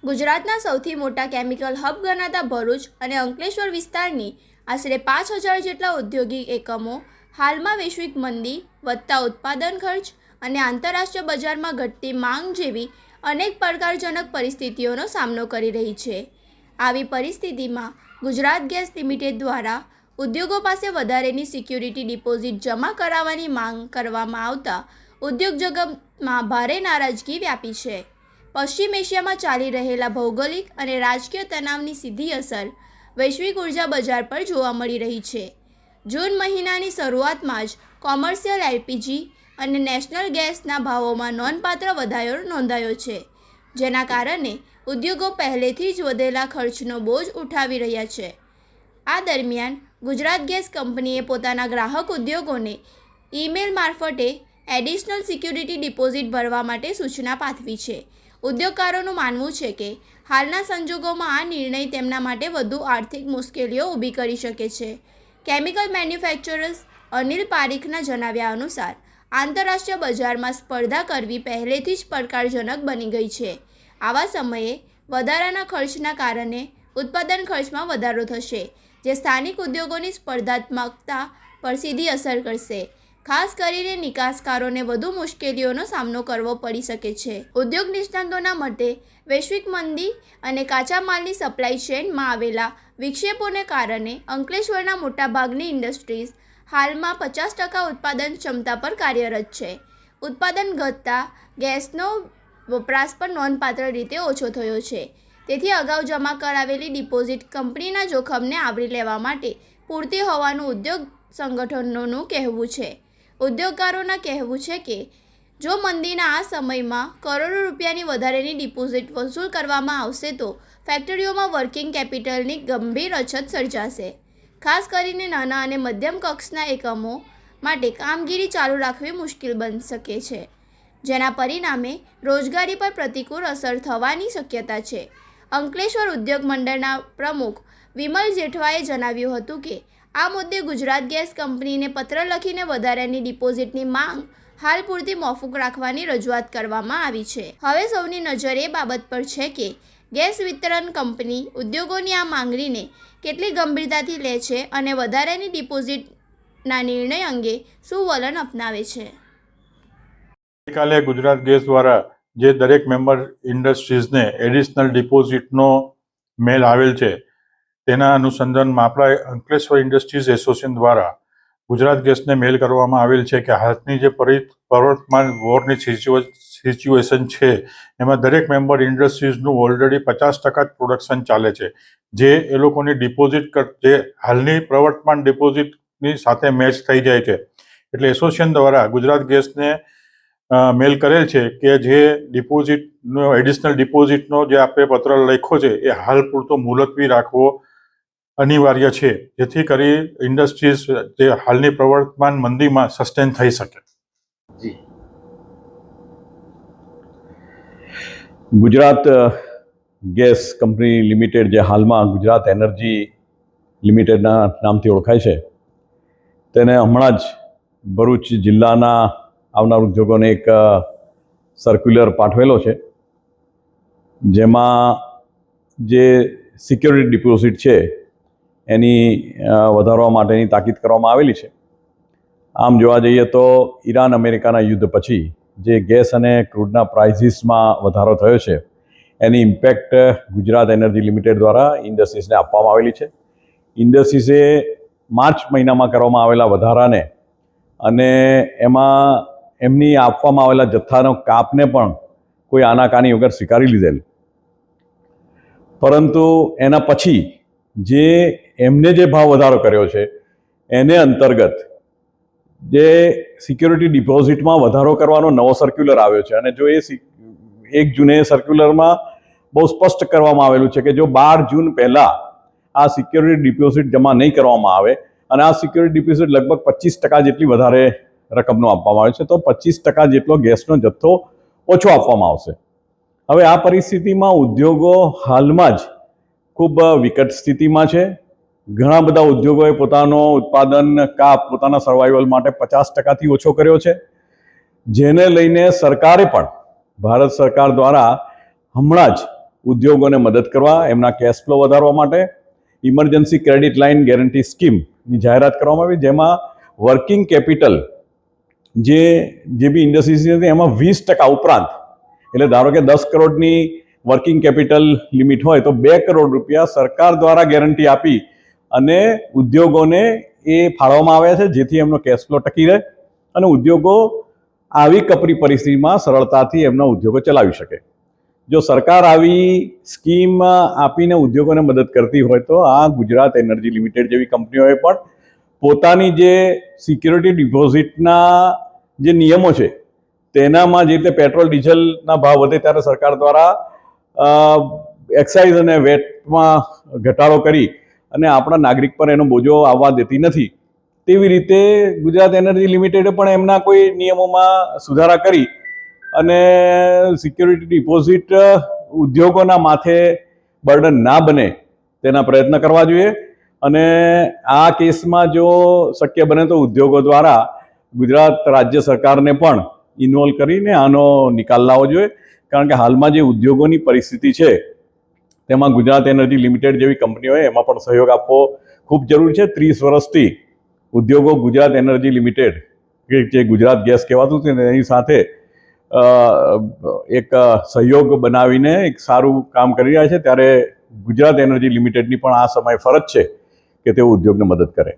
ગુજરાતના સૌથી મોટા કેમિકલ હબ ગણાતા ભરૂચ અને અંકલેશ્વર વિસ્તારની આશરે 5,000 જેટલા ઔદ્યોગિક એકમો હાલમાં વૈશ્વિક મંદી, વધતા ઉત્પાદન ખર્ચ અને આંતરરાષ્ટ્રીય બજારમાં ઘટતી માંગ જેવી અનેક પડકારજનક પરિસ્થિતિઓનો સામનો કરી રહી છે। આવી પરિસ્થિતિમાં ગુજરાત ગેસ લિમિટેડ દ્વારા ઉદ્યોગો પાસે વધારેની સિક્યુરિટી ડિપોઝિટ જમા કરાવવાની માંગ કરવામાં આવતા ઉદ્યોગ જગતમાં ભારે નારાજગી વ્યાપી છે। પશ્ચિમ એશિયામાં ચાલી રહેલા ભૌગોલિક અને રાજકીય તણાવની સીધી અસર વૈશ્વિક ઉર્જા બજાર પર જોવા મળી રહી છે। જૂન મહિનાની શરૂઆતમાં જ કોમર્શિયલ એલપીજી અને નેશનલ ગેસના ભાવોમાં નોંધપાત્ર વધારો નોંધાયો છે, જેના કારણે ઉદ્યોગો પહેલેથી જ વધેલા ખર્ચનો બોજ ઉઠાવી રહ્યા છે। આ દરમિયાન ગુજરાત ગેસ કંપનીએ પોતાના ગ્રાહક ઉદ્યોગોને ઈમેલ મારફતે એડિશનલ સિક્યુરિટી ડિપોઝિટ ભરવા માટે સૂચના પાઠવી છે। ઉદ્યોગકારોનું માનવું છે કે હાલના સંજોગોમાં આ નિર્ણય તેમના માટે વધુ આર્થિક મુશ્કેલીઓ ઊભી કરી શકે છે। કેમિકલ મેન્યુફેક્ચરર્સ અનિલ પારીખના જણાવ્યા અનુસાર આંતરરાષ્ટ્રીય બજારમાં સ્પર્ધા કરવી પહેલેથી જ પડકારજનક બની ગઈ છે। આવા સમયે વધારાના ખર્ચના કારણે ઉત્પાદન ખર્ચમાં વધારો થશે, જે સ્થાનિક ઉદ્યોગોની સ્પર્ધાત્મકતા પર સીધી અસર કરશે। ખાસ કરીને નિકાસકારોને વધુ મુશ્કેલીઓનો સામનો કરવો પડી શકે છે। ઉદ્યોગ નિષ્ણાતોના મતે વૈશ્વિક મંદી અને કાચા માલની સપ્લાય ચેઇનમાં આવેલા વિક્ષેપોને કારણે અંકલેશ્વરના મોટાભાગની ઇન્ડસ્ટ્રીઝ હાલમાં 50% ઉત્પાદન ક્ષમતા પર કાર્યરત છે। ઉત્પાદન ઘટતા ગેસનો વપરાશ પણ નોંધપાત્ર રીતે ઓછો થયો છે, તેથી અગાઉ જમા કરાવેલી ડિપોઝિટ કંપનીના જોખમને આવરી લેવા માટે પૂરતી હોવાનું ઉદ્યોગ સંગઠનોનું કહેવું છે। ઉદ્યોગકારોના કહેવું છે કે જો મંદીના આ સમયમાં કરોડો રૂપિયાની વધારેની ડિપોઝિટ વસૂલ કરવામાં આવશે તો ફેક્ટરીઓમાં વર્કિંગ કેપિટલની ગંભીર અછત સર્જાશે। ખાસ કરીને નાના અને મધ્યમ કક્ષના એકમો માટે કામગીરી ચાલુ રાખવી મુશ્કેલ બની શકે છે, જેના પરિણામે રોજગારી પર પ્રતિકૂળ અસર થવાની શક્યતા છે। અંકલેશ્વર ઉદ્યોગ મંડળના પ્રમુખ વિમલ જેઠવાએ જણાવ્યું હતું કે આ મુદ્દે ગુજરાત ગેસ કંપનીને પત્ર લખીને વધારાની ડિપોઝિટની માંગ હાલ પૂરતી મોકૂફ રાખવાની રજૂઆત કરવામાં આવી છે। હવે સૌની નજર એ બાબત પર છે કે ગેસ વિતરણ કંપની ઉદ્યોગોની આ માંગણીને કેટલી ગંભીરતાથી લે છે અને વધારાની ડિપોઝિટના નિર્ણય અંગે શું વલણ અપનાવે છે। ગઈકાલે ગુજરાત ગેસ દ્વારા જે દરેક મેમ્બર ઇન્ડસ્ટ્રીઝને એડિશનલ ડિપોઝિટનો મેલ આવેલ છે, તેના અનુસંધાનમાં આપણા અંકલેશ્વર ઇન્ડસ્ટ્રીઝ એસોસિએશન દ્વારા ગુજરાત ગેસને મેલ કરવામાં આવેલ છે કે હાલની જે પ્રવર્તમાન વોરની સિચ્યુએશન છે, એમાં દરેક મેમ્બર ઇન્ડસ્ટ્રીઝનું ઓલરેડી 50% જ પ્રોડક્શન ચાલે છે, જે એ લોકોની ડિપોઝિટ જે હાલની પ્રવર્તમાન ડિપોઝિટની સાથે મેચ થઈ જાય છે। એટલે એસોસિએશન દ્વારા ગુજરાત ગેસને મેલ કરેલ છે કે જે ડિપોઝિટનો એડિશનલ ડિપોઝિટનો જે આપણે પત્ર લખ્યો છે એ હાલ પૂરતો મુલતવી રાખવો અનિવાર્ય છે, જેથી કરી ઇન્ડસ્ટ્રીઝ જે હાલની પ્રવર્તમાન મંદીમાં સસ્ટેન થઈ શકે। ગુજરાત ગેસ કંપની લિમિટેડ, જે હાલમાં ગુજરાત એનર્જી લિમિટેડના નામથી ઓળખાય છે, તેને હમણાં જ ભરૂચ જિલ્લાના આવનાર ઉદ્યોગોને એક સર્ક્યુલર પાઠવેલો છે, જેમાં જે સિક્યોરિટી ડિપોઝિટ છે એની વધારવા માટેની તાકીદ કરવામાં આવેલી છે। આમ જોવા જઈએ તો ઈરાન અમેરિકાના યુદ્ધ પછી જે ગેસ અને ક્રૂડના પ્રાઇસીસમાં વધારો થયો છે, એની ઇમ્પેક્ટ ગુજરાત એનર્જી લિમિટેડ દ્વારા ઇન્ડસ્ટ્રીઝને આપવામાં આવેલી છે। ઇન્ડસ્ટ્રીઝે માર્ચ મહિનામાં કરવામાં આવેલા વધારાને અને એમાં એમની આપવામાં આવેલા જથ્થાનો કાપને પણ કોઈ આનાકાની વગર સ્વીકારી લીધેલ, પરંતુ એના પછી જે એમને જે ભાવ વધારો કર્યો છે એને અંતર્ગત જે સિક્યોરિટી ડિપોઝિટમાં વધારો કરવાનો નવો સર્ક્યુલર આવ્યો છે, અને જો એ 1 જૂને સર્ક્યુલરમાં બહુ સ્પષ્ટ કરવામાં આવેલું છે કે જો 12 જૂન પહેલાં આ સિક્યોરિટી ડિપોઝિટ જમા નહીં કરવામાં આવે અને આ સિક્યોરિટી ડિપોઝિટ લગભગ 25% જેટલી વધારે રકમનો આપવામાં આવે છે, તો 25% જેટલો ગેસનો જથ્થો ઓછો આપવામાં આવશે। હવે આ પરિસ્થિતિમાં ઉદ્યોગો હાલમાં જ ખૂબ વિકટ સ્થિતિમાં છે। ઘણા બધા ઉદ્યોગોએ પોતાનો ઉત્પાદન કાપ પોતાના સર્વાઈવલ માટે 50%થી ઓછો કર્યો છે, જેને લઈને સરકારે પણ ભારત સરકાર દ્વારા હમણાં જ ઉદ્યોગોને મદદ કરવા, એમના કેશ ફ્લો વધારવા માટે ઇમરજન્સી ક્રેડિટ લાઇન ગેરંટી સ્કીમની જાહેરાત કરવામાં આવી, જેમાં વર્કિંગ કેપિટલ જે બી ઇન્ડસ્ટ્રીઝ હતી એમાં 20% ઉપરાંત, એટલે ધારો કે 10 કરોડની વર્કિંગ કેપિટલ લિમિટ હોય તો 2 કરોડ રૂપિયા સરકાર દ્વારા ગેરંટી આપી અને ઉદ્યોગોને એ ફાળવવામાં આવ્યા છે, જેથી એમનો કેશ ફ્લો ટકી રહે અને ઉદ્યોગો આવી કપરી પરિસ્થિતિમાં સરળતાથી એમના ઉદ્યોગો ચલાવી શકે. જો સરકાર આવી સ્કીમ આપીને ઉદ્યોગોને મદદ કરતી હોય તો આ ગુજરાત એનર્જી લિમિટેડ જેવી કંપનીઓએ પણ પોતાની જે સિક્યોરિટી ડિપોઝિટના જે નિયમો છે તેનામાં જે રીતે પેટ્રોલ ડીઝલના ભાવ વધે ત્યારે સરકાર દ્વારા એક્સાઇઝ અને વેટમાં ઘટાડો કરી અને આપણા નાગરિક પર એનો બોજો આવવા દેતી નથી, તેવી રીતે ગુજરાત એનર્જી લિમિટેડે પણ એમના કોઈ નિયમોમાં સુધારા કરી અને સિક્યોરિટી ડિપોઝિટ ઉદ્યોગોના માથે બર્ડન ના બને તેના પ્રયત્ન કરવા જોઈએ. અને આ કેસમાં જો શક્ય બને તો ઉદ્યોગો દ્વારા ગુજરાત રાજ્ય સરકારને પણ ઇન્વોલ્વ કરીને આનો નિકાલ લાવવો જોઈએ, કારણ કે હાલમાં જે ઉદ્યોગોની પરિસ્થિતિ છે તેમાં ગુજરાત એનર્જી લિમિટેડ જેવી કંપનીઓએ એમાં પણ સહયોગ આપવો ખૂબ જરૂરી છે. 30 વર્ષથી ઉદ્યોગો ગુજરાત એનર્જી લિમિટેડ કે જે ગુજરાત ગેસ કહેવાતું હતું એની સાથે એક સહયોગ બનાવીને એક સારું કામ કરી રહ્યા છે, ત્યારે ગુજરાત એનર્જી લિમિટેડની પણ આ સમયે ફરજ છે કે તેઓ ઉદ્યોગને મદદ કરે.